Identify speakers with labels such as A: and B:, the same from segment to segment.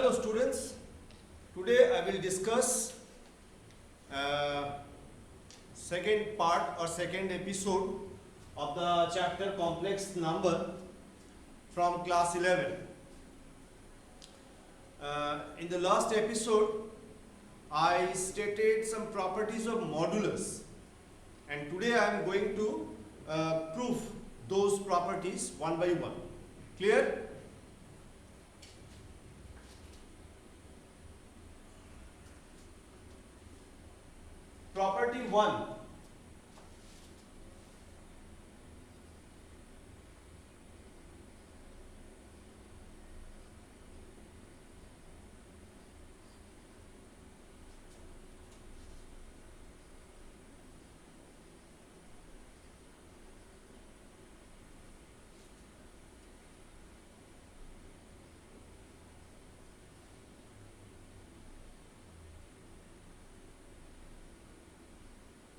A: Hello students, today I will discuss second part or second episode of the chapter complex number from class 11. In the last episode I stated some properties of modulus, and today I am going to prove those properties one by one. Clear? Property 1.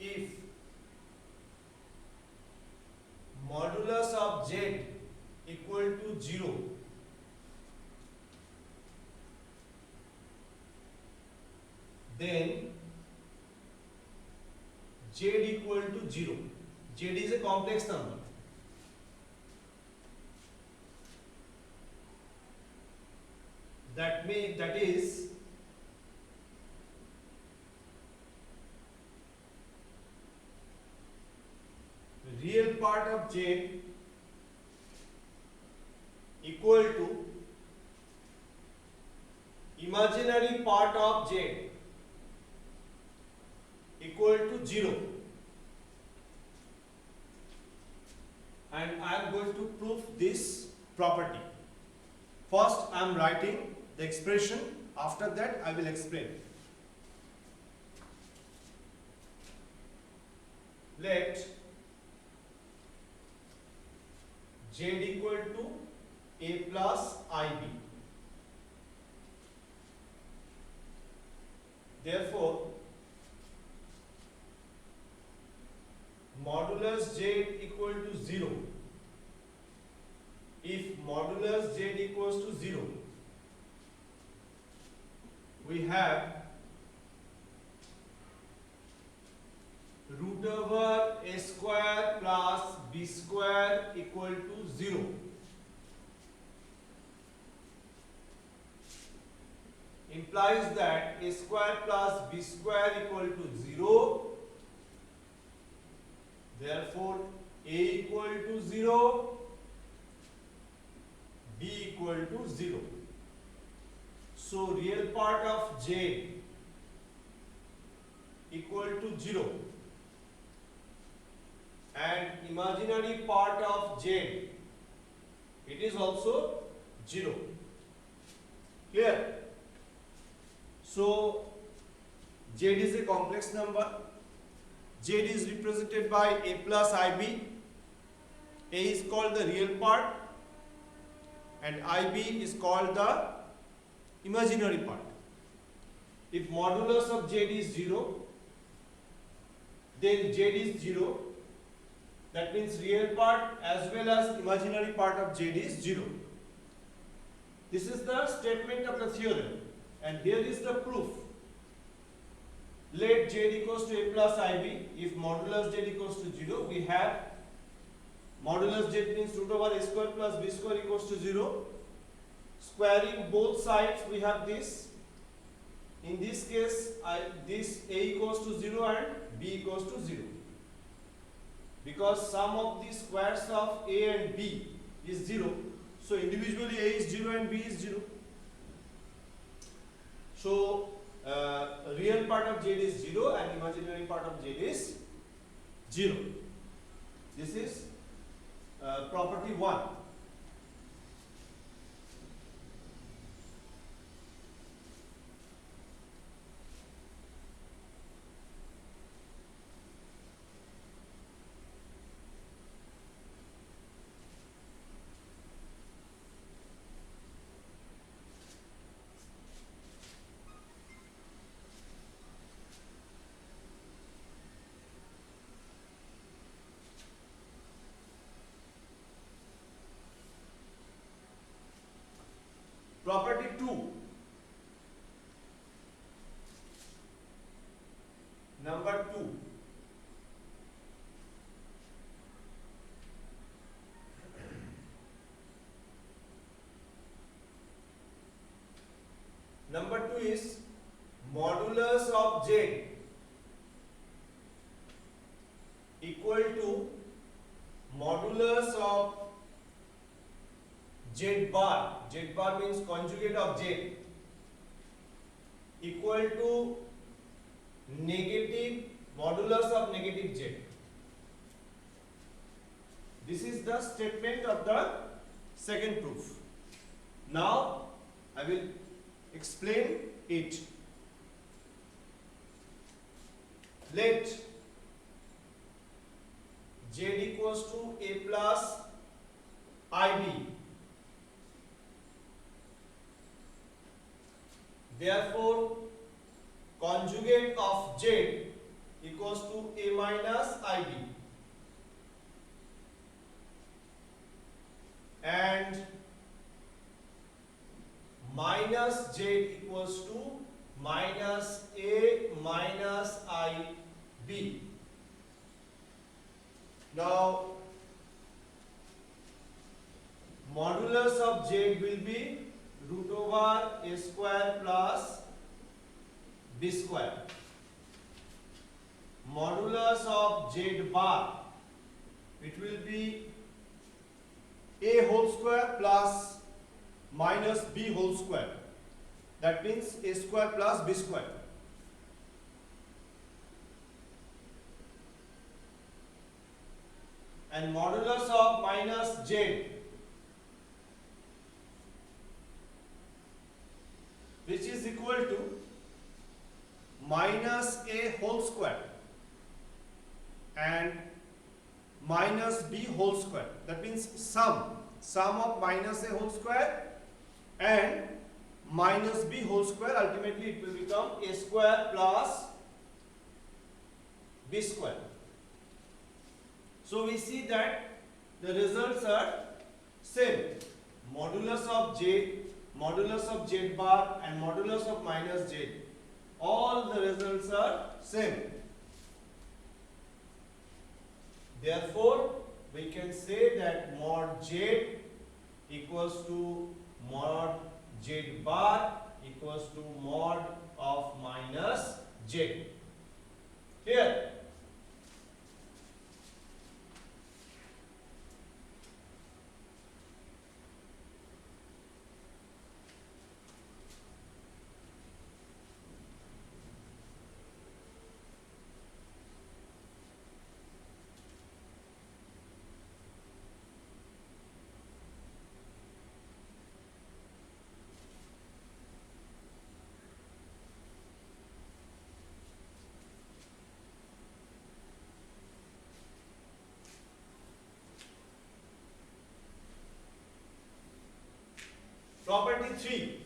A: If modulus of z equal to 0, then z equal to 0. Z is a complex number. That is real part of z equal to imaginary part of z equal to 0, and I am going to prove this property. First I am writing the expression, after that I will explain. Let z equal to a plus ib. Therefore, modulus z equal to 0. If modulus z equals to 0, we have root over a square plus b square equal to 0. Implies that a square plus b square equal to 0. Therefore, a equal to 0, b equal to 0. So, real part of z equal to 0 and imaginary part of z, it is also 0. Clear? So, z is a complex number. Z is represented by a plus ib. A is called the real part and ib is called the imaginary part. If modulus of z is 0, then z is 0. That means real part as well as imaginary part of z is 0. This is the statement of the theorem, and here is the proof. Let z equals to a plus ib. If modulus z equals to 0, we have modulus z means root over a square plus b square equals to 0. Squaring both sides, we have this. In this case, this a equals to 0 and b equals to 0. Because sum of the squares of a and b is 0. So individually a is 0 and b is 0. So real part of z is 0 and imaginary part of z is 0. This is property 1. Number 2 is modulus of z equal to modulus of z bar. Z bar means conjugate of z equal to negative modulus of negative z. This is the statement of the second proof. Now I will explain it. Let z equals to a plus ib. Therefore, conjugate of z equals to a minus ib, and minus z equals to minus a minus ib. Now, modulus of z will be root over a square plus b square. Modulus of z bar, it will be a whole square plus minus b whole square. That means a square plus b square. And modulus of minus z, which is equal to minus a whole square and minus b whole square. That means sum of minus a whole square and minus b whole square. Ultimately it will become a square plus b square. So we see that the results are same. Modulus of z, modulus of z bar and modulus of minus z, all the results are same. Therefore, we can say that mod z equals to mod z bar equals to mod of minus z. Here, property 3.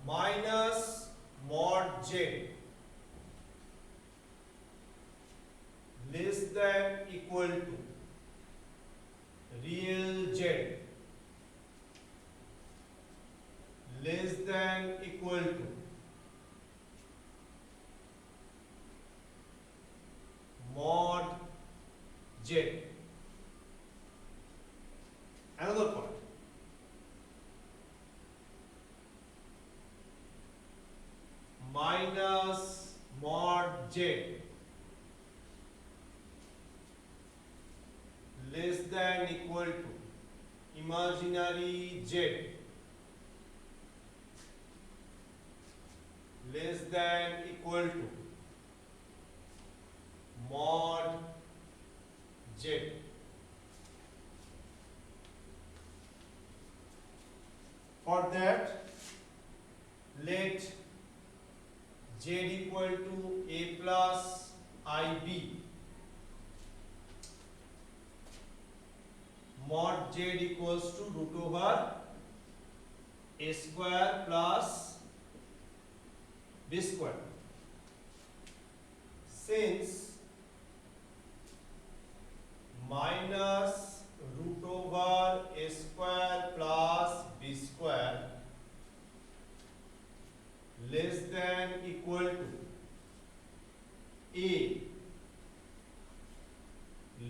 A: Minus mod z less than equal to real z less than equal to mod z. Another point. Minus mod z less than equal to imaginary z less than equal to mod z. For that, let z equal to a plus ib, mod z equals to root over a square plus b square. Since minus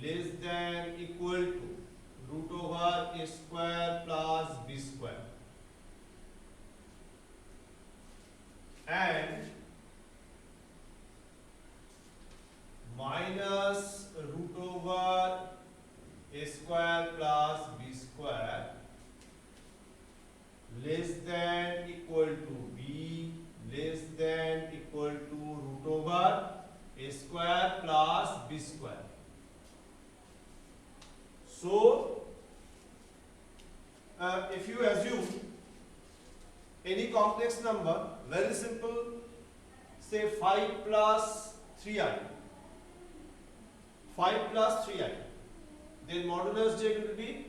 A: less than equal to root over a square plus b square, and minus root over a square plus b square less than equal to b less than equal to root over a square plus b square. So if you assume any complex number, very simple, say 5 plus 3i, 5 plus 3i, then modulus j will be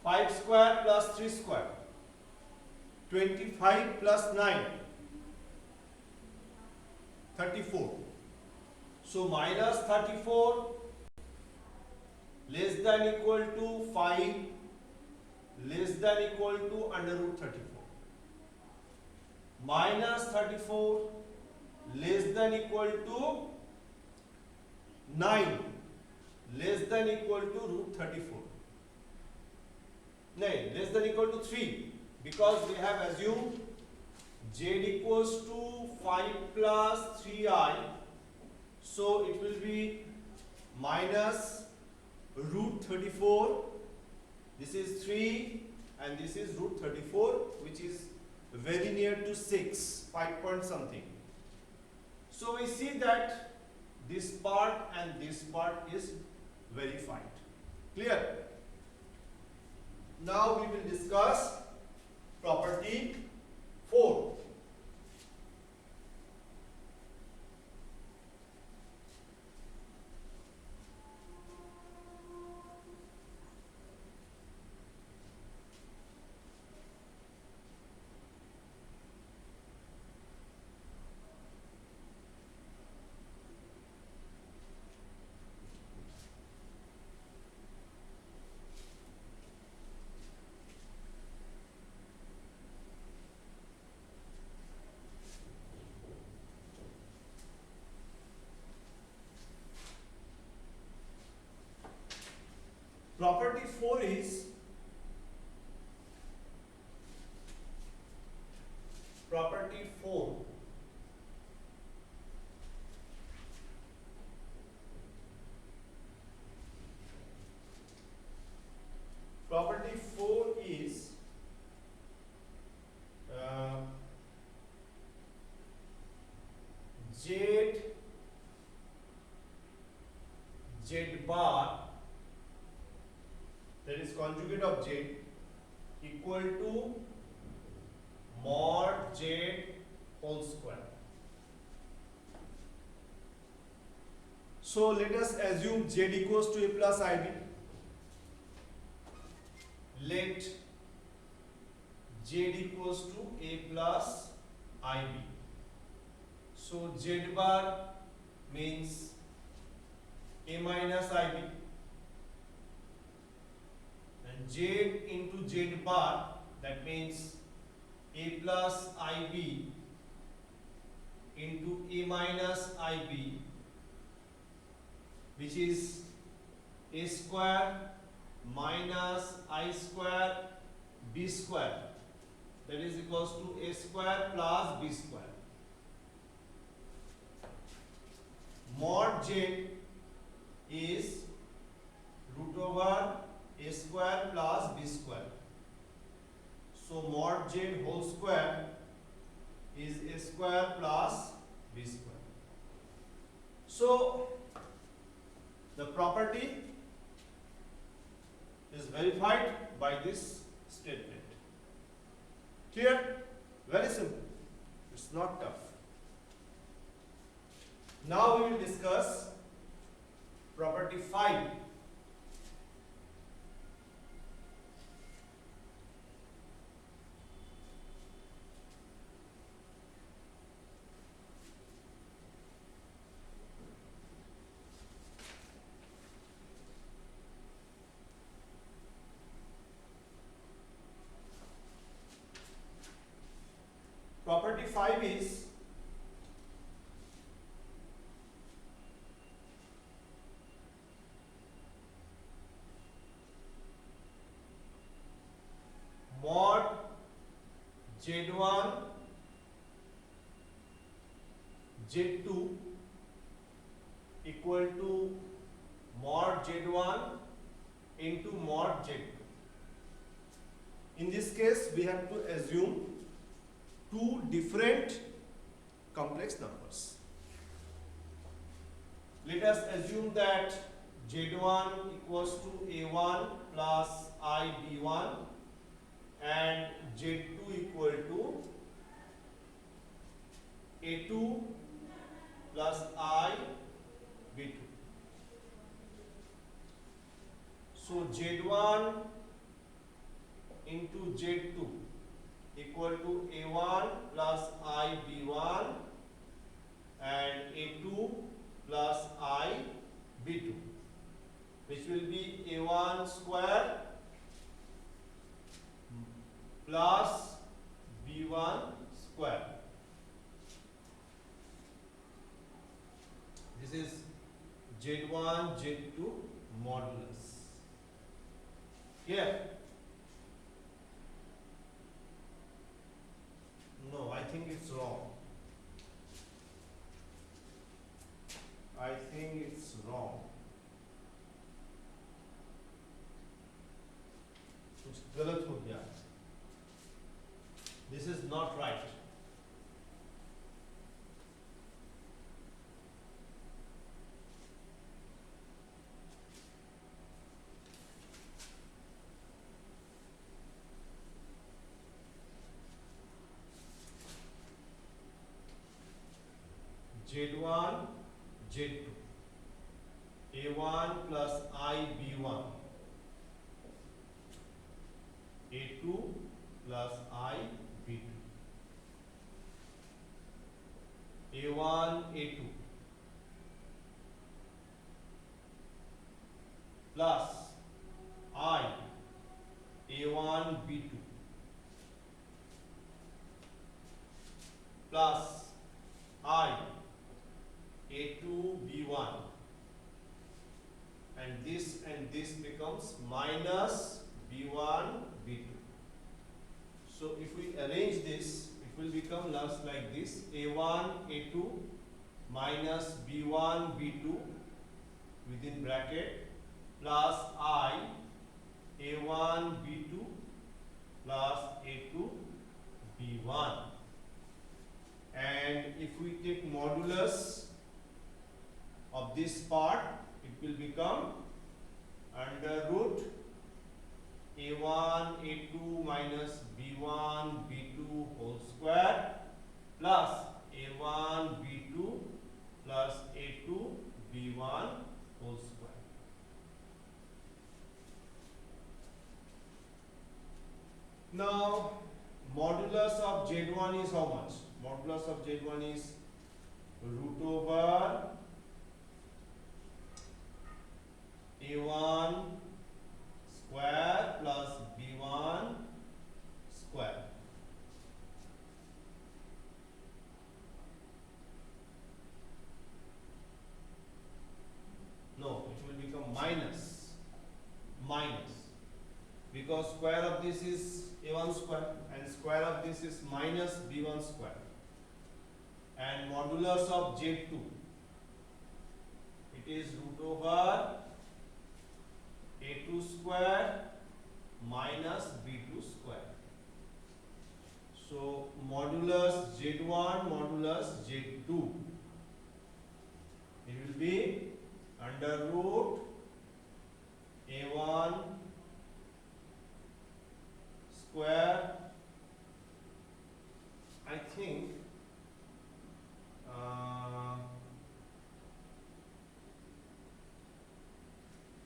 A: 5 square plus 3 square, 25 plus 9, 34. So minus 34 less than equal to 5 less than equal to under root 34. Minus 34 less than equal to 9 less than equal to root 34. No, less than equal to 3, because we have assumed z equals to 5 plus 3i, so it will be minus root 34. This is 3 and this is root 34, which is very near to 6, 5 point something. So we see that this part and this part is verified. Clear? Now we will discuss property 4. Property 4 is property 4 property 4 is z bar, that is conjugate of z, equal to mod z whole square. So let us assume z equals to a plus ib. Let z equals to a plus ib. So z bar means a minus ib, and z into z bar, that means a plus ib into a minus ib, which is a square minus I square b square, that is equals to a square plus b square. Mod z is root over a square plus b square. So mod z whole square is a square plus b square. So the property is verified by this statement. Clear? Very simple. It's not tough. Now we will discuss property 5. Property 5 is mod Z1 into mod Z2. In this case, we have to assume two different complex numbers. Let us assume that Z1 equals to A1 plus IB1 and Z2 equal to A2 plus IB2. So Z1 into Z2 equal to A1 plus IB1 and A2 plus IB2, which will be A1 square plus B1 square. This is Z1, Z2 modulus. Here. No, I think it's wrong. I think it's wrong. कुछ गलत हो गया. This is not right. Z1, Z2, A1 plus IB1, A2 plus IB2, A1, A2 plus I, A1, B2 plus I, A2, B1, and this becomes minus B1, B2. So if we arrange this, it will become like this: A1, A2 minus B1, B2 within bracket plus I, A1, B2 plus A2, B1. And if we take modulus of this part, it will become under root A1, A2 minus B1, B2 whole square plus A1, B2 plus A2, B1 whole square. Now, modulus of Z1 is how much? Modulus of Z1 is root over A1 square plus B1 square. No, it will become minus, because square of this is A1 square and square of this is minus B1 square. And modulus of Z2, it is root over A2 square minus B2 square. So modulus Z1, modulus Z2, it will be under root A1 square, I think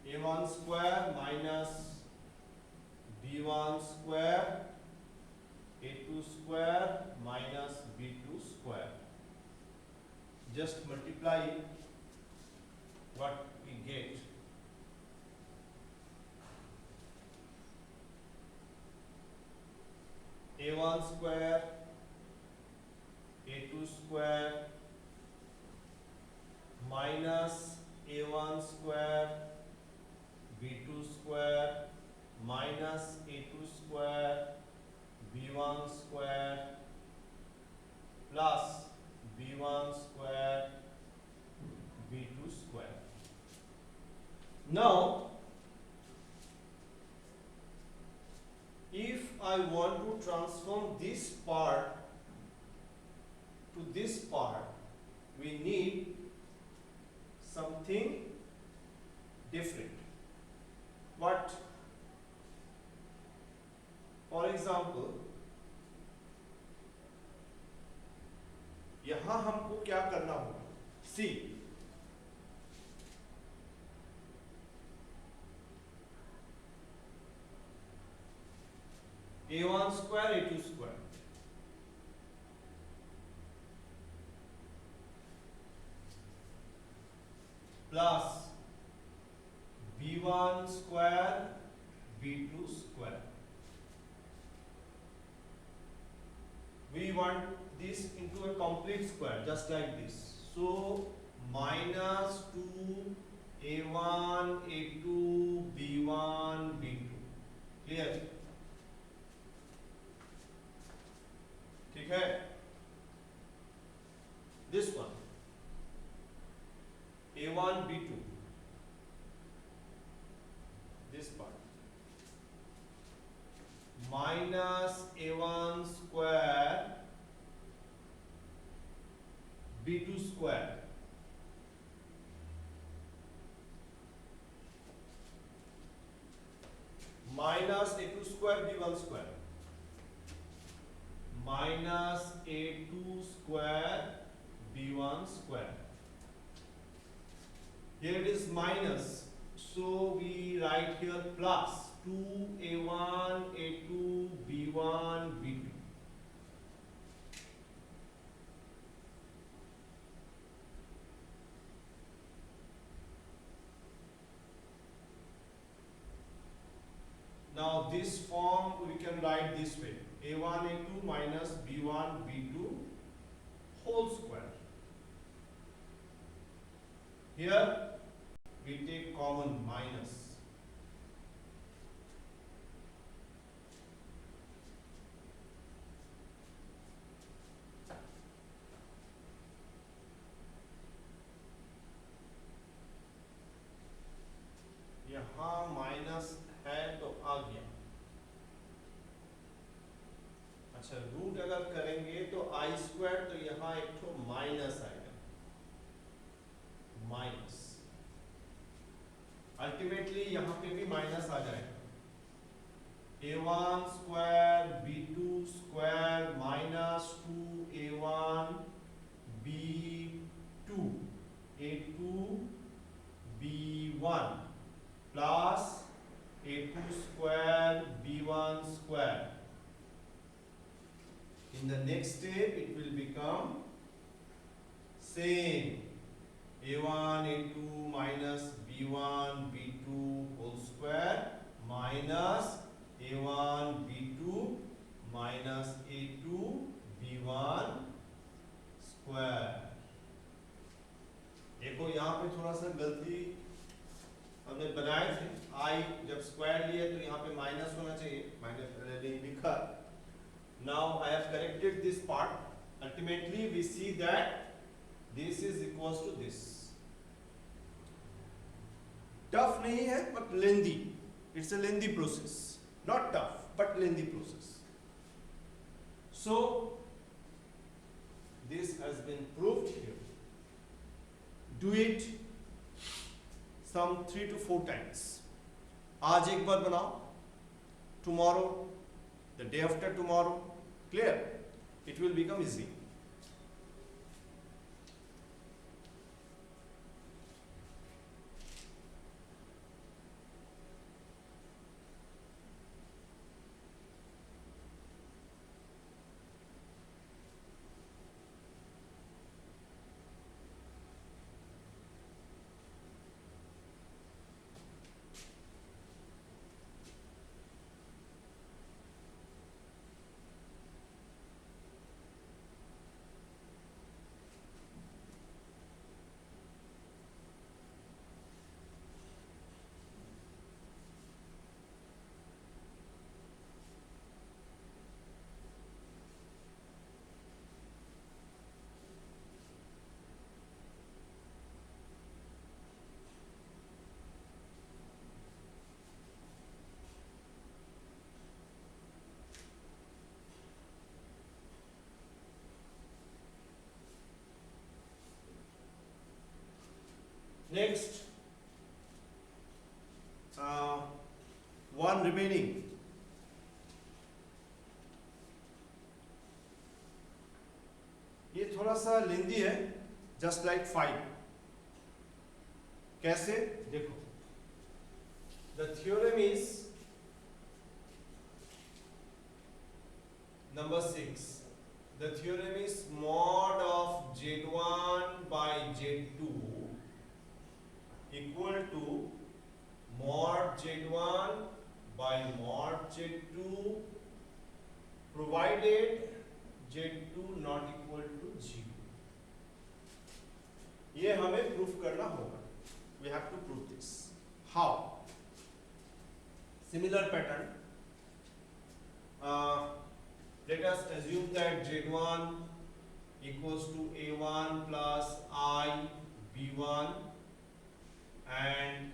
A: A1 square minus B1 square, A2 square minus B2 square. Just multiply what we get. A1 square, A2 square minus A1 square, B2 square minus A2 square, B1 square plus B1 square, B2 square. Now, if I want to transform this part to this part, we need something different. What? For example, यहां हमको क्या करना होगा? See, a1 square a2 square plus b1 square b2 square. We want this into a complete square, just like this. So minus 2 a1 a2 b1 b2. Clear? ठीक है? This one a1 b2, this part minus a1 square b2 square minus a2 square b1 square minus a2 square b1 square. Here it is minus, so we write here plus 2a1 a2 b1 b2. Now this form we can write this way: a1 a2 minus b1 b2 whole square. Here we take common minus. यहाँ minus है तो आ गया. अच्छा, root अगर करेंगे तो आई square, तो यहाँ एक तो माइनस आएगा, माइनस. अल्टीमेटली यहाँ पे भी माइनस आ जाएगा. a1 square b2 square minus 2a1 b2 a2 b1 plus a2 square b1 square. In the next step it will become same: a1 a2 minus b1 b2 whole square minus a1 b2 minus a2 b1 square. देखो यहाँ पे थोड़ा सा गलती हमने बनाए थे. आई जब स्क्वायर लिए तो यहाँ पे माइनस होना चाहिए, माइनस पहले लिखा. Now I have corrected this part. Ultimately we see that this is equals to this. Tough नहीं है but lengthy. It's a lengthy process, not tough but lengthy process. So this has been proved here. Do it some 3 to 4 times. आज एक बार बनाओ, tomorrow, the day after tomorrow. Clear? It will become easy. Next, one remaining. ये थोड़ा सा लेंदी है, just like 5. कैसे देखो, the theorem is number 6. The theorem is mod of Z1 by Z2 equal to mod Z1 by mod Z2 provided Z2 not equal to 0. ये हमें proof करना होगा. We have to prove this. How? Similar pattern. Let us assume that Z1 equals to A1 plus I B1 and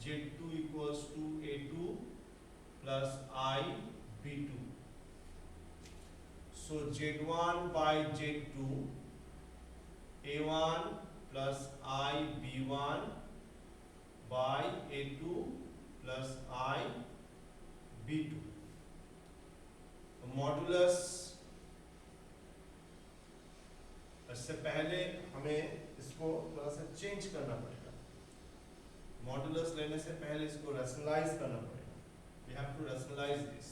A: Z2 equals to A2 plus I B2. So Z1 by Z2 A1 plus I B1 by A2 plus I B2. Modulus, इससे पहले हमें इसको थोड़ा सा change करना पड़ेगा. Modulus लेने से पहले इसको रैशनलाइज करना पड़ेगा. We have to rationalise this.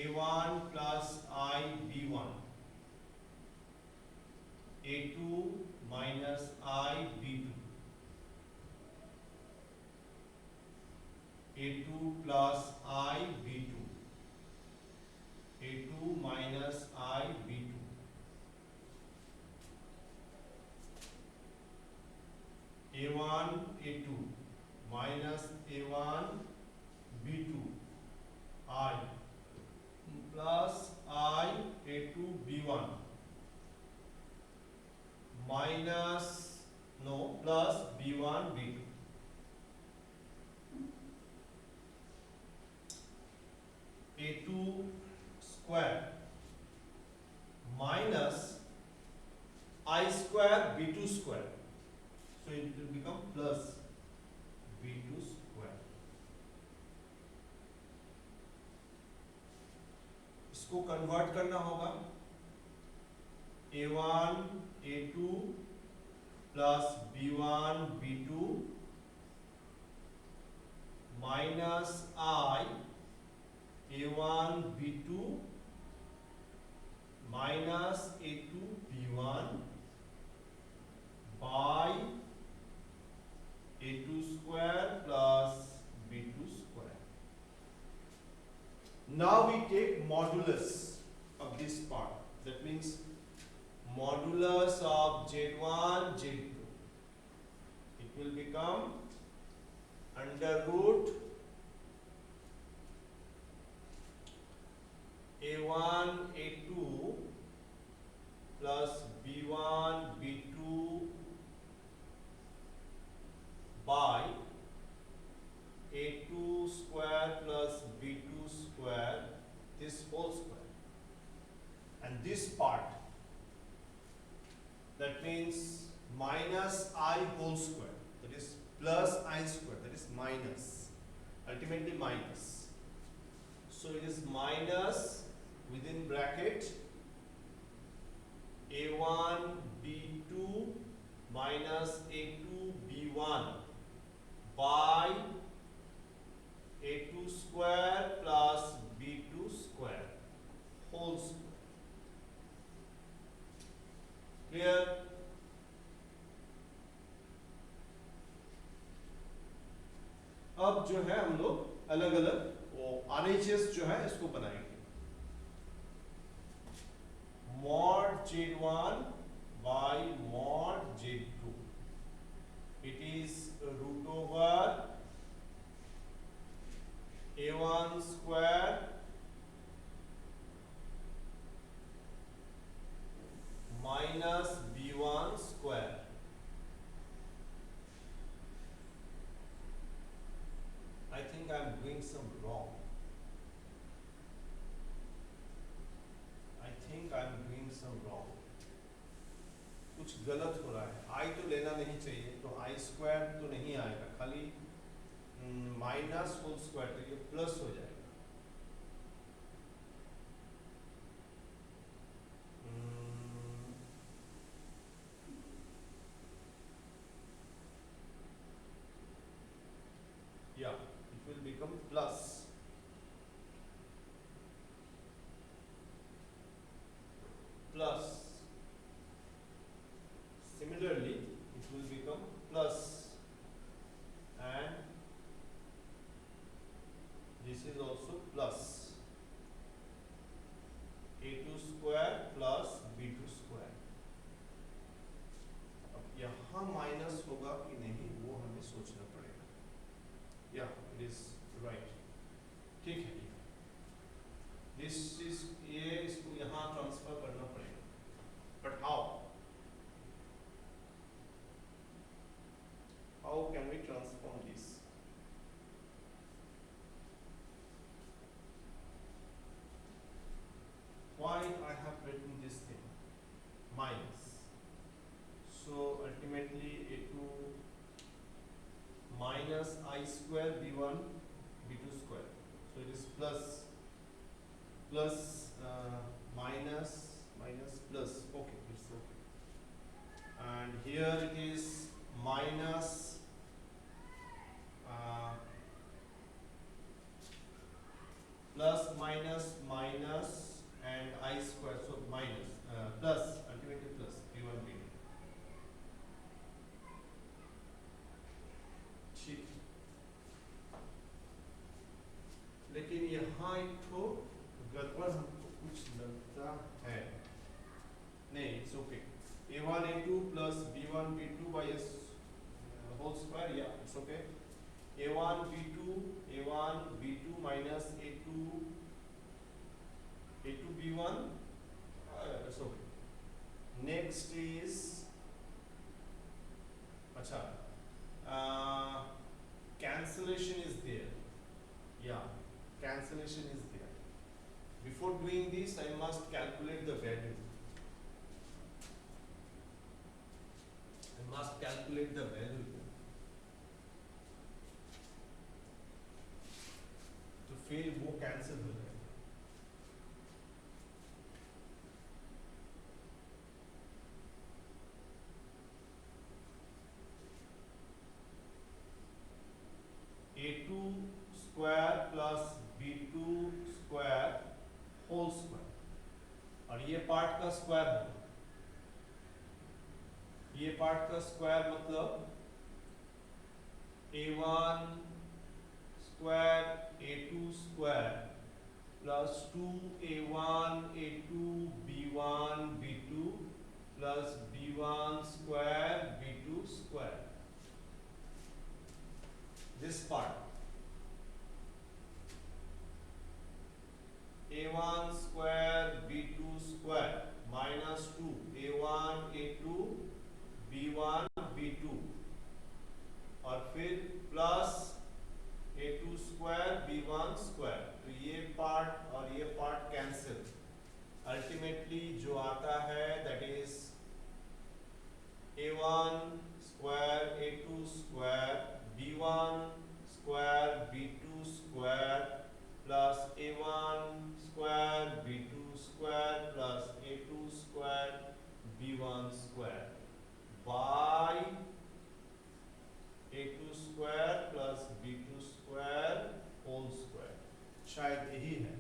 A: A1 plus I B1 A2 minus I B2 A2 plus I B2 A2 minus I B2 A1 A2 minus A1 B2 I plus I A2 B1 minus plus B1 B2. A2 square minus I square B2 square. So it will become plus B2 square. इसको convert करना होगा. A1 A2 plus B1 B2 minus I A1 B2 minus A2 B1 by A2 square plus B2 square. Now we take modulus of this part. That means modulus of Z1 Z2. It will become under root A1 A2 plus B1 B2 by A2 square plus B2 square, this whole square, and this part, that means minus I whole square, that is plus I square, that is minus, ultimately minus. So it is minus within bracket A1 B2 minus A2 B1 by A2 square plus B2 square whole square. Clear? अब जो है हम लोग अलग अलग वो RHS जो है इसको बनाएंगे. Mod Z1 by mod Z2. It is root over A1 square minus B1 square. I think I am doing some wrong. कुछ गलत हो रहा है, आई तो लेना नहीं चाहिए, तो आई स्क्वायर तो नहीं आएगा, खाली माइनस होल स्क्वायर, तो ये प्लस हो जाएगा। Yeah, it will become plus. Plus. Similarly, it will become plus, and this is also plus. A2 square plus B2 square. अब यहाँ माइनस होगा कि नहीं वो हमें सोचना पड़ेगा। या इट इज राइट, ठीक है। दिस इज, ये इसको यहाँ ट्रांसफर करना पड़ेगा, but how can we transform this? Why I have written this thing minus? So ultimately A2 minus I square B1 B2 square. So it is plus minus plus. Okay, it's okay. And here it is minus plus minus minus and I square, so minus plus, ultimately plus B1 B2. ठीक, लेकिन यहाँ एक तो गड़बड़ हमको कुछ लगता है, नहीं, it's okay. A1 A2 plus B1 B2 by S whole square, yeah, it's okay. A1 B2 minus A2 B1, it's okay. Next is, अच्छा, cancellation is there, yeah, cancellation is there. Before doing this, I must calculate the value. I must calculate the value. तो फिर वो cancel हो जाएगा। A2 square plus B2 square whole square, और ये part का square होगा, ये पार्ट का स्क्वायर मतलब A1 square A2 square plus 2A1 A2 B1 B2 plus B1 square B2 square. This part A1 square B2 square minus 2 A1 A2 B1 B2, और फिर plus A2 square B1 square, तो ये part और ये part cancel, ultimately जो आता है that is A1 square A2 square B1 square B2 square plus A1 square B2 square plus A2 square B1 square by A2 square plus B2 square whole square. शायद यही है,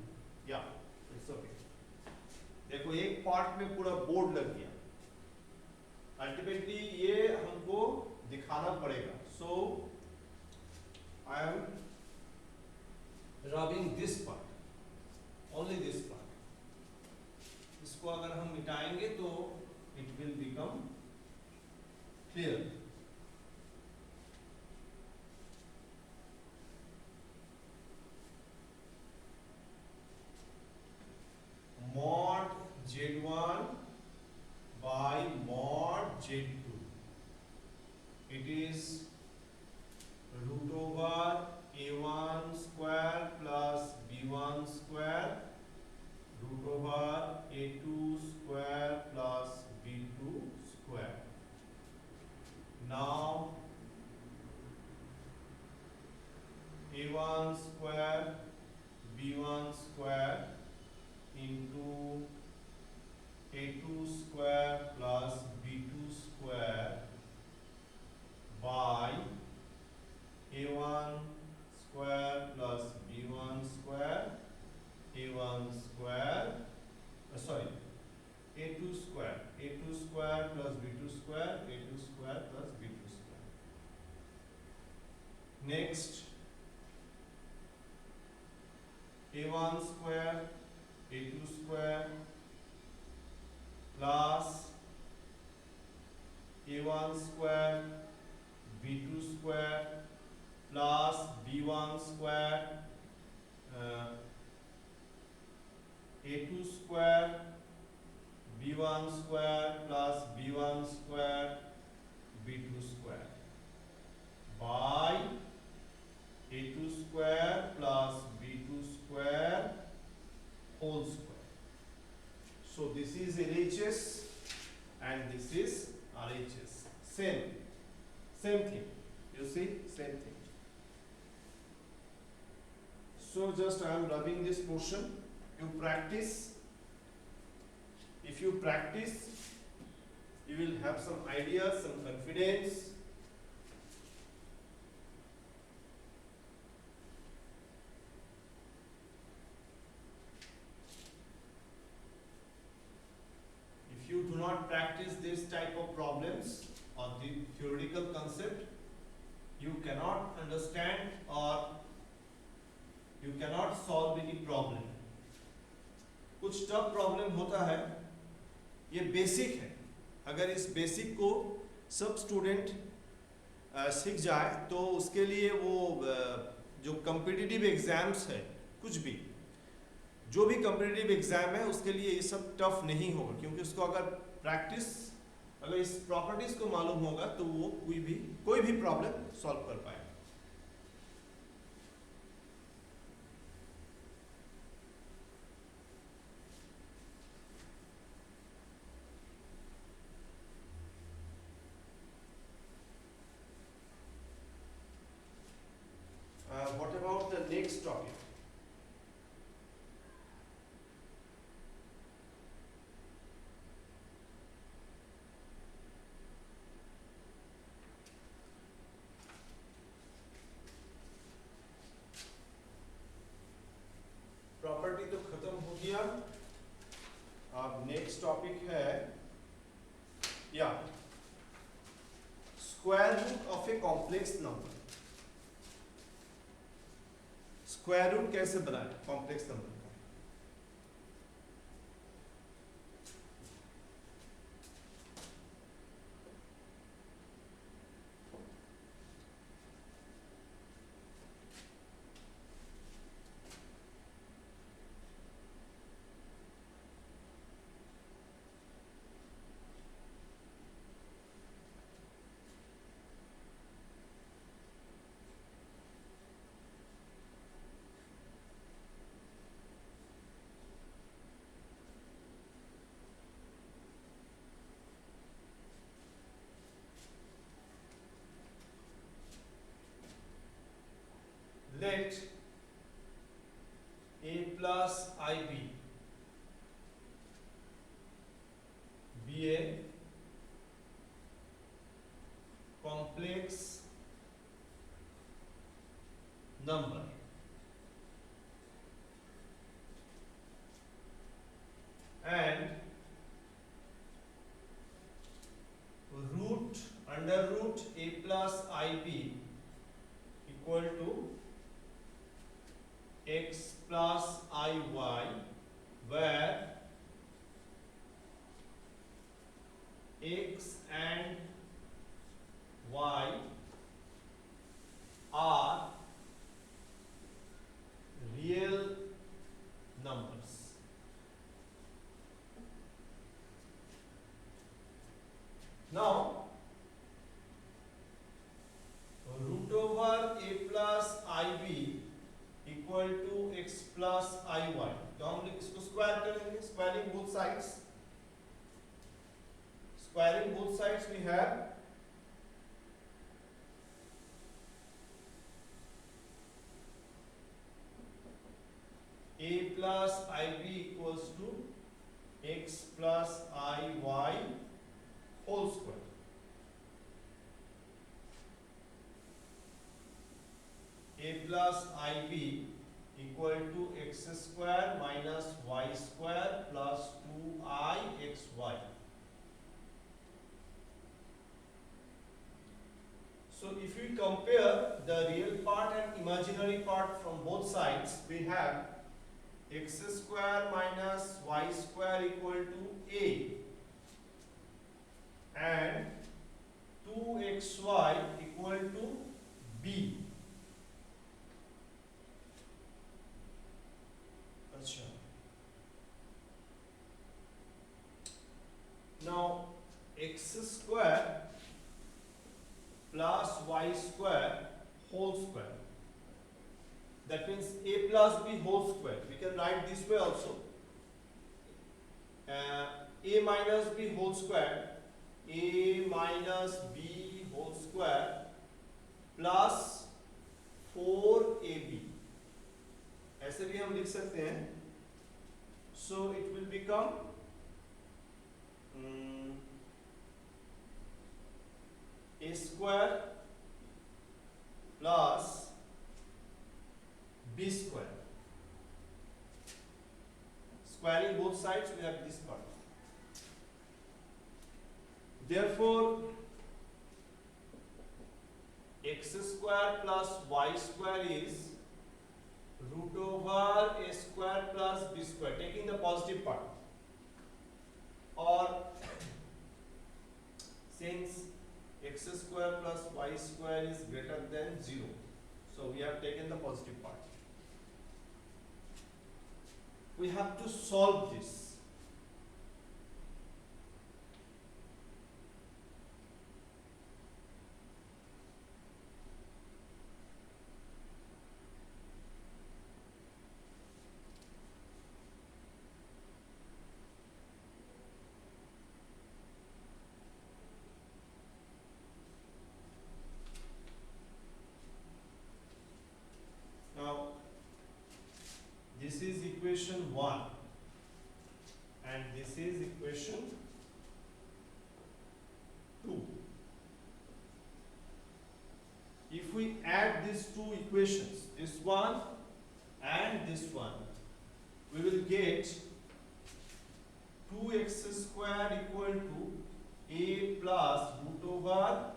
A: या it's okay. देखो एक part में पूरा board लग गया, अल्टीमेटली ये हमको दिखाना पड़ेगा। So I am rubbing this part, only this part. इसको अगर हम मिटाएंगे तो it will become clear. mod Z1 by mod Z2, it is root over now a1 square b1 square into a2 square plus b2 square by a1 square plus b1 square a1 square a2 square plus b2 square a2 square plus b2 square. Next, a1 square a2 square plus a1 square b2 square plus b1 square a2 square b1 square plus b1 square b2 square by a2 square plus b2 square whole square. So this is LHS and this is RHS. Same thing. You see, same thing. So just I am rubbing this portion. You practice. If you practice, you will have some ideas, some confidence. If you do not practice this type of problems or the theoretical concept, you cannot understand or you cannot solve any problem. कुछ tough problem होता है, ये basic है. अगर इस basic को सब student सीख जाए तो उसके लिए वो जो कॉम्पिटिटिव एग्जाम्स है, कुछ भी जो भी कॉम्पिटिटिव एग्जाम है उसके लिए ये सब टफ नहीं होगा, क्योंकि उसको अगर प्रैक्टिस, अगर इस प्रॉपर्टीज को मालूम होगा तो वो कोई भी प्रॉब्लम सॉल्व कर पाएगा. What about the next topic? Property तो खत्म हो गया. अब नेक्स्ट टॉपिक है square root of a complex number. Square root कैसे बनाए कॉम्प्लेक्स नंबर का? Let a plus ib be a complex number and under root a plus ib equal to x plus iy, where x and y are real numbers. Now root over a plus ib equal to x plus i y, तो हम इसको square करेंगे. Squaring both sides, we have plus iy whole square. A plus ib equal to x square minus y square plus 2ixy. So if we compare the real part and imaginary part from both sides, we have x square minus y square equal to a and 2xy equal to b. Now x square plus y square whole square, that means a plus b whole square. We can write this way also, a minus b whole square, a minus b whole square plus 4ab, ऐसे भी हम लिख सकते हैं. So it will become a square plus b square. Squaring both sides, we have this part. Therefore, x square plus y square is root over a square plus b square, taking the positive part. Or since x square plus y square is greater than 0, so we have taken the positive part. We have to solve this. Now, this is equation 1 and this is equation 2. If we add these two equations, this one and this one, we will get 2x square equal to a plus root over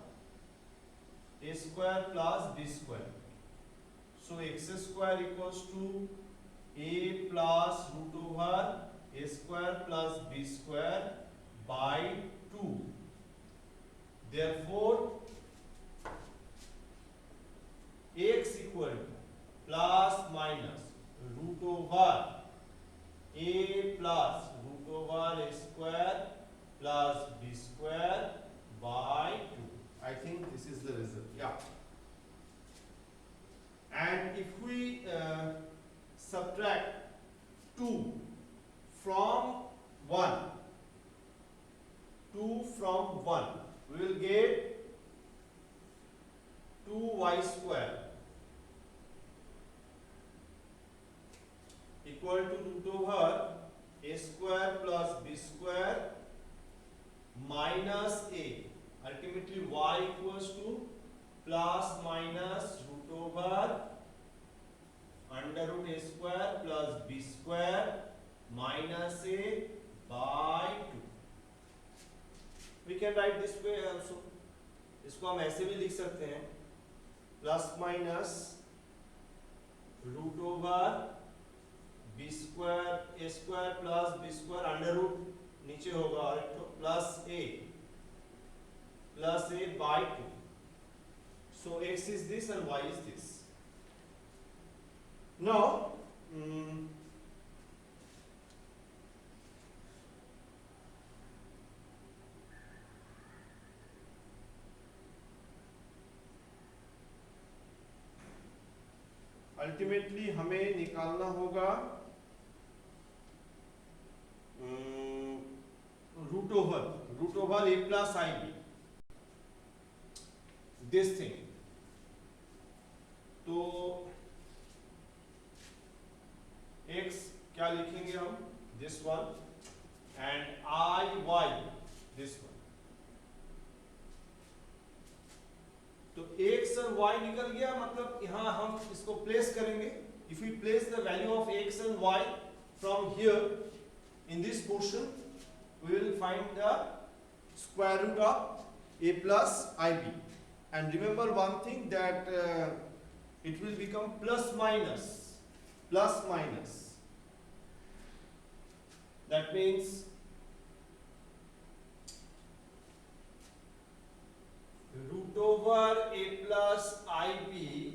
A: a square plus b square. So x square equals to a plus root over a square plus b square by 2. Therefore, x equal to plus minus root over a plus root over a square plus b square by 2. I think this is the result. Yeah. And if we subtract 2 from 1, 2 from 1, we will get 2y square equal to root over a square plus b square minus a. Ultimately y equals to plus minus root over under root a square plus b square minus a by 2. We can write this way also. इसको हम ऐसे भी लिख सकते हैं, plus minus root over b square a square plus b square under root नीचे होगा और एक तो plus a by 2. So x is this and y is this. Now, ultimately हमें निकालना होगा root over a plus i b, this thing. तो x क्या लिखेंगे हम, दिस वन, एंड x और y निकल गया, मतलब यहाँ हम इसको प्लेस करेंगे. If we place the value of x and y from here in this portion, we will find the square root of a plus ib. And remember one thing, that it will become plus minus. That means root over a plus ib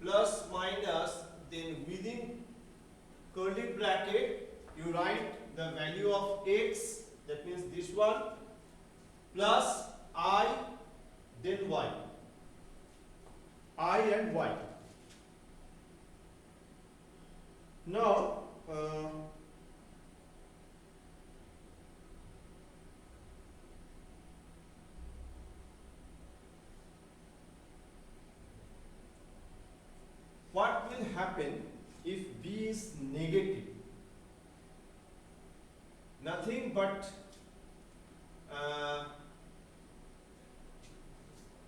A: plus minus, then within curly bracket you write the value of x, that means this one, plus I, then y, I and y. Now what will happen if b is negative? Nothing but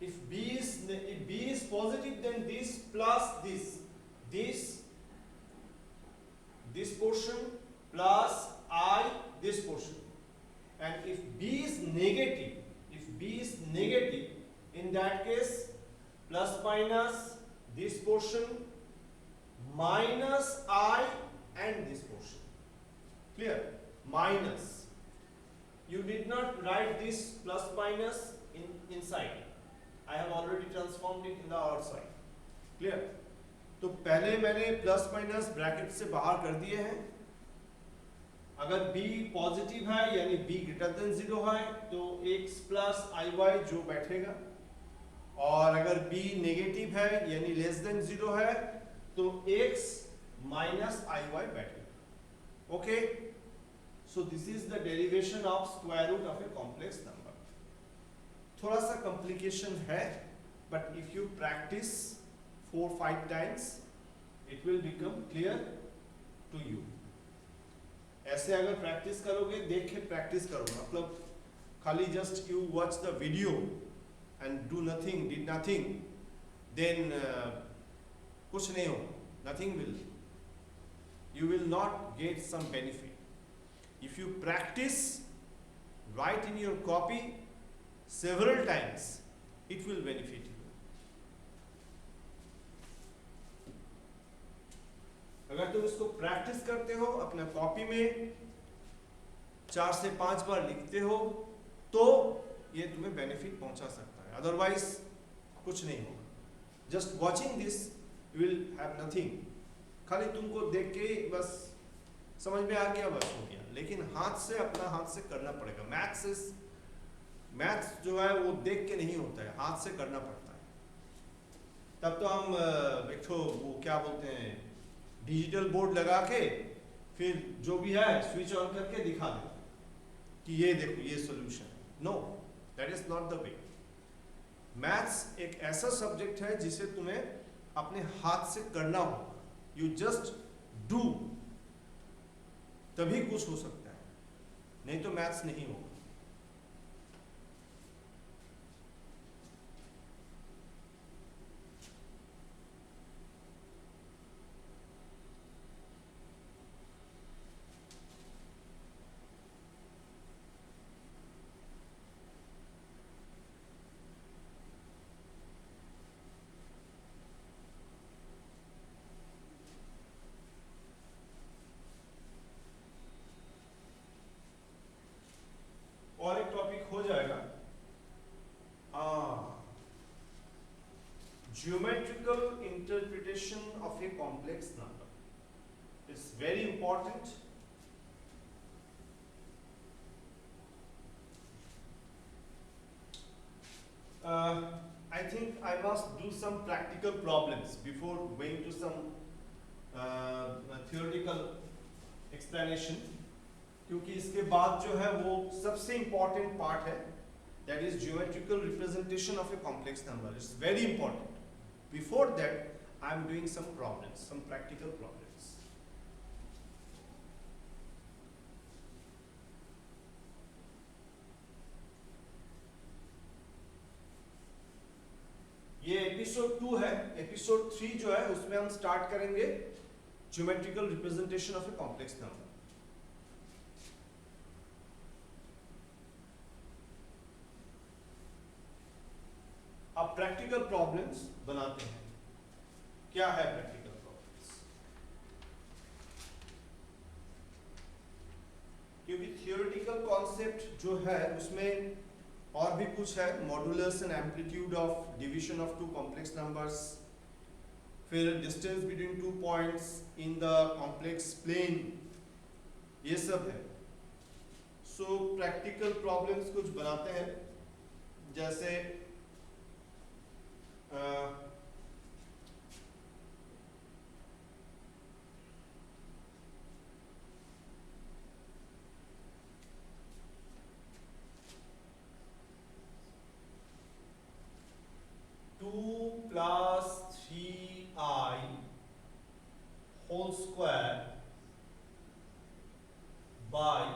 A: if b is positive, then this plus this portion plus I, this portion. And if b is negative, in that case plus minus this portion minus I and this portion. Clear? Minus. You did not write this plus minus inside. I have already transformed it in the outside. Clear? तो पहले मैंने plus minus bracket से बाहर कर दिए हैं. अगर b positive है यानी b ग्रेटर देन 0 है तो x प्लस आई वाई जो बैठेगा, और अगर b नेगेटिव है यानी लेस देन 0 है तो x माइनस आई वाई बैठेगा. Okay, so this is the derivation of square root of a complex number. थोड़ा सा कॉम्प्लिकेशन है, but if you practise 4-5 times it will become clear to you. ऐसे अगर practice करोगे, देख के प्रैक्टिस करो, मतलब खाली just you watch the video and do nothing, did nothing, then कुछ नहीं हो, nothing will, you will not get some benefit. If you practice, write in your copy several times, it will benefit you. अगर तुम इसको practice करते हो, अपने copy में 4 से 5 बार लिखते हो, तो ये तुम्हें बेनिफिट पहुंचा सकता है. अदरवाइज कुछ नहीं होगा. Just watching this you will have nothing. खाली तुमको देख के बस समझ में आ गया, बस हो गया. लेकिन हाथ से, अपना हाथ से करना पड़ेगा. मैथ्स जो है वो देख के नहीं होता है, हाथ से करना पड़ता है. तब तो हम एक तो वो क्या बोलते हैं, डिजिटल बोर्ड लगा के फिर जो भी है स्विच ऑन करके दिखा देते कि ये देखो ये सॉल्यूशन है. No, that is not the way. Maths एक ऐसा सब्जेक्ट है जिसे तुम्हें अपने हाथ से करना होगा. यू जस्ट डू, तभी कुछ हो सकता है, नहीं तो मैथ्स नहीं होगा. और एक टॉपिक हो जाएगा, geometrical interpretation of a complex number. It's very important. I think I must do some practical problems before going to some theoretical explanation. क्योंकि इसके बाद जो है वो सबसे इंपॉर्टेंट पार्ट है, that is geometrical representation of a complex number. It's very important. Before that I am doing some problems, some practical problems. Episode 2 है, episode 3 जो है उसमें हम स्टार्ट करेंगे geometrical representation of a complex number. अब practical problems बनाते हैं। क्या है प्रैक्टिकल प्रॉब्लम्स? क्योंकि थियोरेटिकल कॉन्सेप्ट जो है उसमें और भी कुछ है, modulus and amplitude of division of two complex numbers, फिर distance between two points in the complex plane, ये सब है। सो प्रैक्टिकल प्रॉब्लम्स कुछ बनाते हैं, जैसे two plus 3i whole square by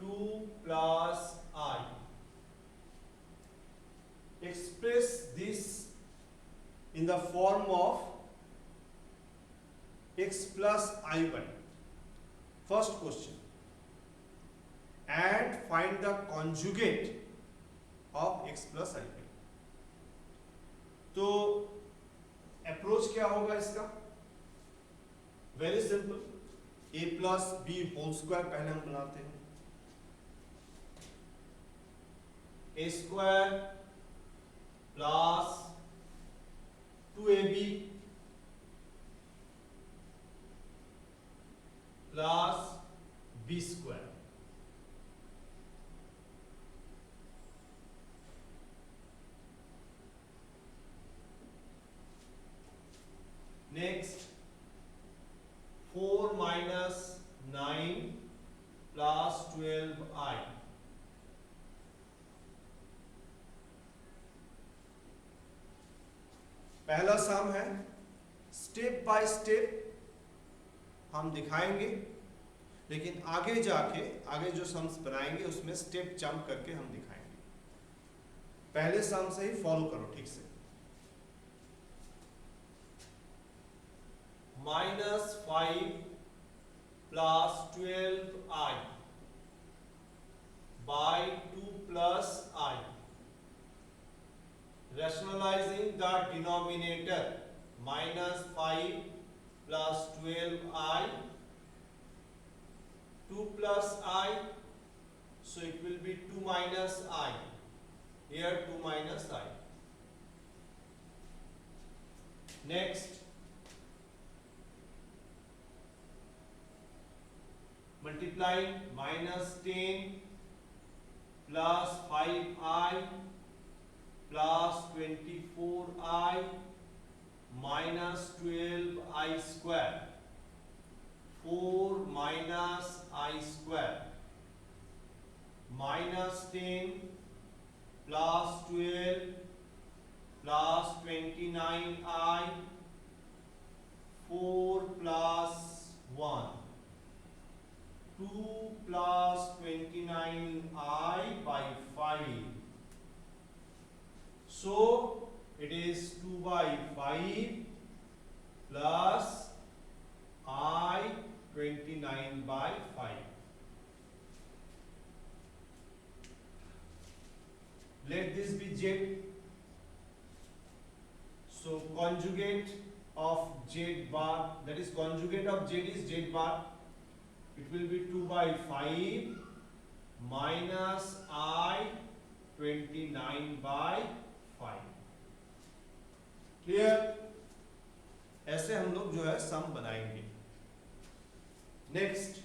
A: 2 plus I. Express this in the form of x plus I1. First question. And find the conjugate of x plus I1. तो approach क्या होगा इसका? Very simple, a plus b whole square पहले हम बनाते हैं, a square plus 2ab plus b square. Next 4 minus 9 plus 12i। पहला सम है, स्टेप बाय स्टेप हम दिखाएंगे, लेकिन आगे जाके आगे जो सम्स बनाएंगे उसमें स्टेप जंप करके हम दिखाएंगे। पहले सम से ही फॉलो करो ठीक से। -5 plus 12i by 2 plus I। Rationalizing the denominator, -5 plus 12i, 2 plus I, so it will be 2 minus I, here 2 minus I. Next, multiplying -10 plus 5i plus 24i minus 12i square, 4 minus I square, minus 10 plus 12 plus 29i, 4 plus 1, 2 plus 29i by 5. So it is 2 by 5 plus I 29 by 5. Let this be z. So conjugate of z bar, that is conjugate of z is z bar. It will be 2 by 5 minus I 29 by 5. Clear? ऐसे हम लोग जो है सम बनाएंगे। Next,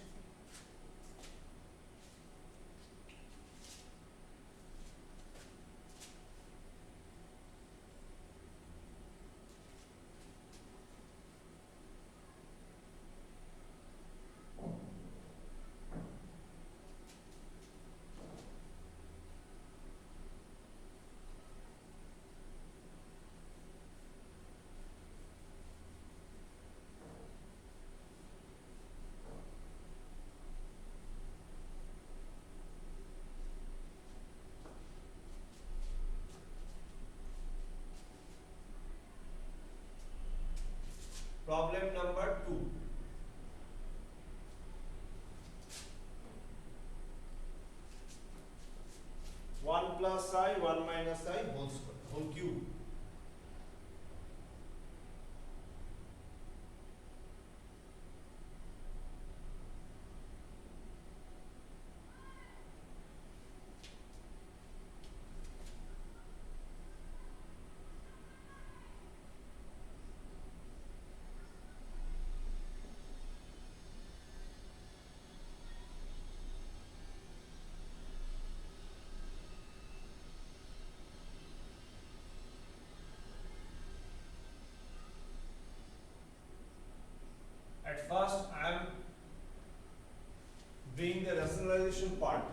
A: Problem number 2. 1 plus I, 1 minus I whole square, whole cube. At first, I am doing the rationalization part.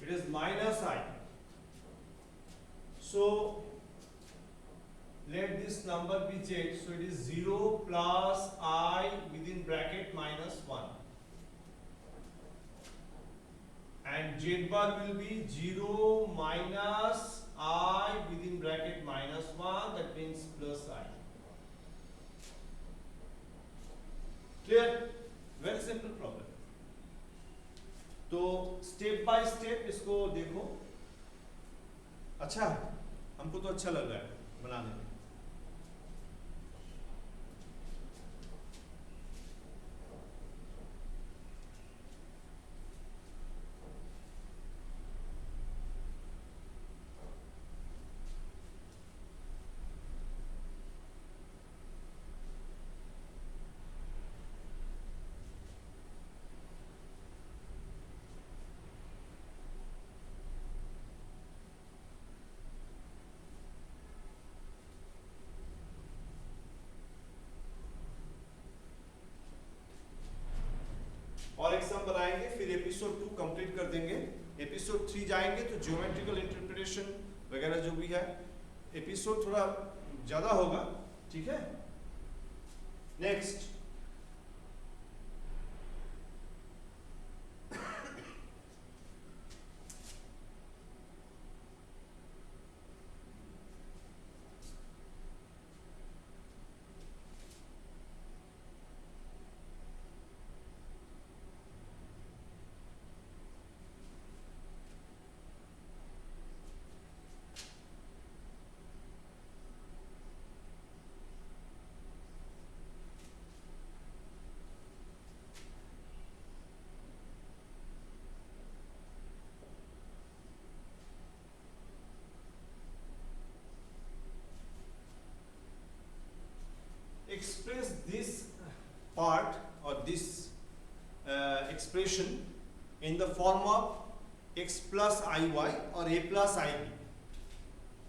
A: It is minus I. So let this number be z. So it is 0 plus I within bracket minus 1. And z bar will be 0 minus I within bracket minus 1. That means plus I. Clear? Very simple problem. तो step by step इसको देखो. अच्छा, हमको तो अच्छा लग रहा है बनाने में. और एक सम बनाएंगे, फिर एपिसोड 2 कंप्लीट कर देंगे. एपिसोड 3 जाएंगे तो ज्योमेट्रिकल इंटरप्रिटेशन वगैरह जो भी है. एपिसोड थोड़ा ज्यादा होगा, ठीक है. Next, express this part or this expression in the form of x plus iy or a plus ib.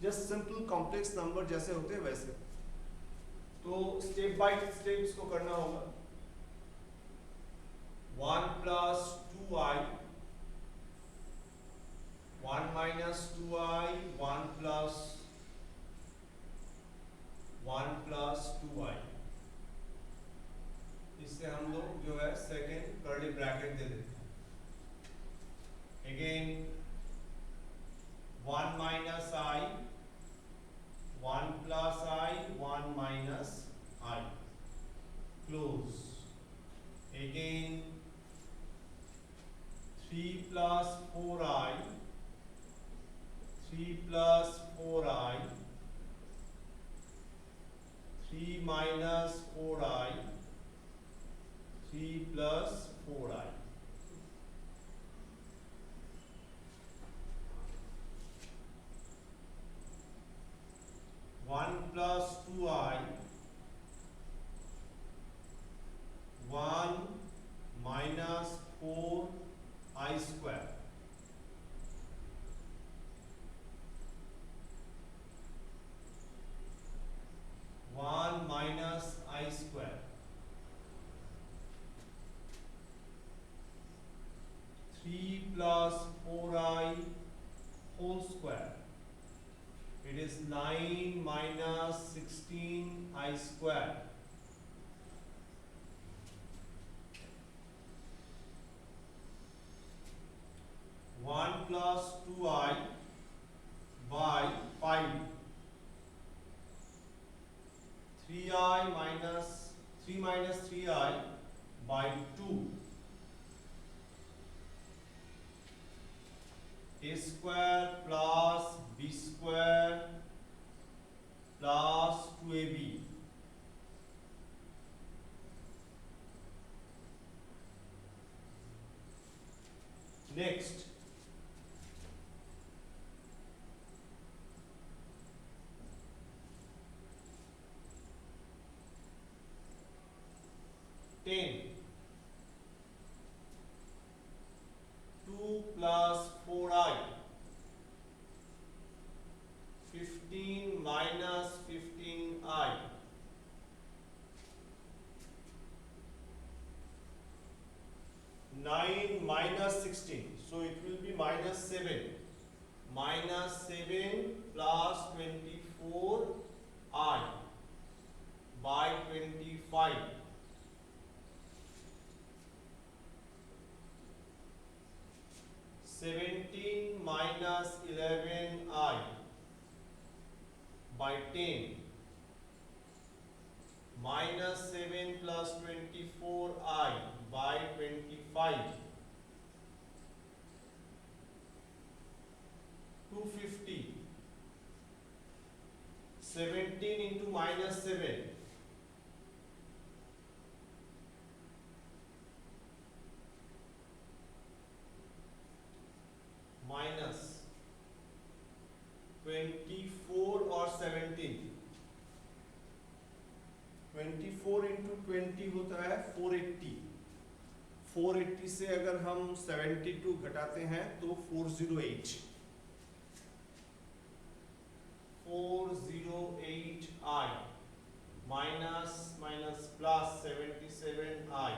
A: just simple complex number जैसे होते हैं वैसे. तो स्टेप बाय स्टेप इसको करना होगा. 1 plus 2i, 1 minus 2i, 1 plus 2i. इससे हम लोग जो है सेकेंड कर्ली ब्रैकेट दे देते हैं. Again 1 minus I, 1 plus I, 1 minus I, close. Again 3 plus 4I, 3 plus 4i, 3 minus 4i, 3 plus 4i. 1 plus 2i, 1 minus 4i square. One minus I square. 3 plus 4i whole square. It is 9 minus 16i square. One plus 2i by 5. 3i minus 3 minus 3i by 2. A square plus b square plus 2ab. Next, ten. 2 plus 4i. 15 minus 15i. 9 minus 16. So it will be minus 7. Minus 7 plus 24i by 25. 17 minus 11i by 10. Minus 7 plus 24i by 25. 250. 17 into minus 7. Minus 24 or 17. 24 into 20 होता है 480. 480 से अगर हम 72 घटाते हैं तो 408. 408i minus minus plus 77i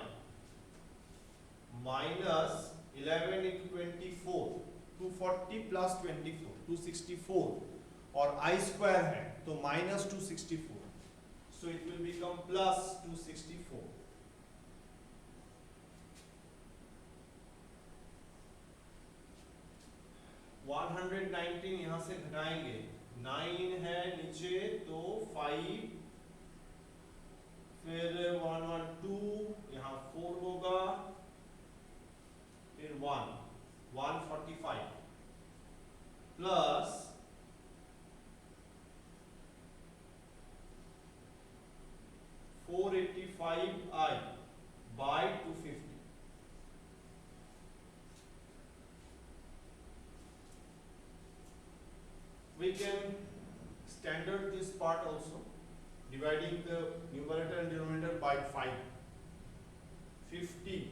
A: minus 11 into 24. 240 plus 24 264 और I square है तो minus 264, so it will become plus 264. 119 यहाँ से घटाएंगे, 9 है नीचे तो 5, फिर 112 यहाँ 4 होगा, फिर 145 plus 485i by 250. We can standard this part also, dividing the numerator and denominator by 5. 50,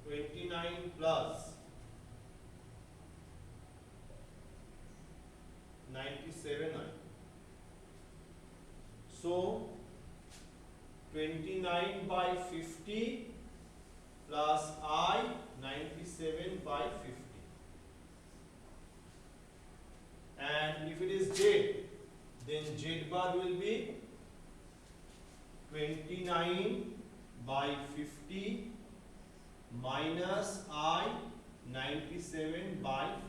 A: 29 plus 97i. So 29 by 50 plus I, 97 by 50. And if it is Z, then Z bar will be 29 by 50 minus I, 97 by 50.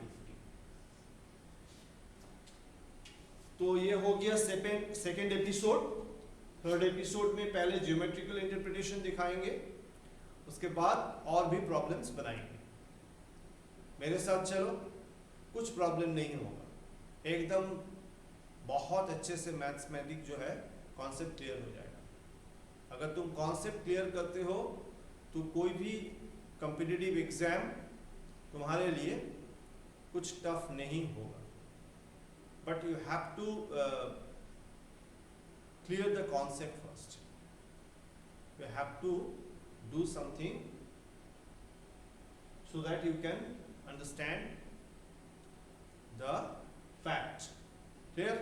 A: तो ये हो गया second episode. Third episode में पहले geometrical interpretation दिखाएंगे, उसके बाद और भी प्रॉब्लम्स बनाएंगे. मेरे साथ चलो, कुछ प्रॉब्लम नहीं होगा, एकदम बहुत अच्छे से मैथमेटिक जो है कॉन्सेप्ट क्लियर हो जाएगा। अगर तुम कॉन्सेप्ट क्लियर करते हो तो कोई भी कॉम्पिटिटिव एग्जाम तुम्हारे लिए कुछ टफ नहीं होगा, but you have to clear the concept first. You have to do something so that you can understand the fact. Clear?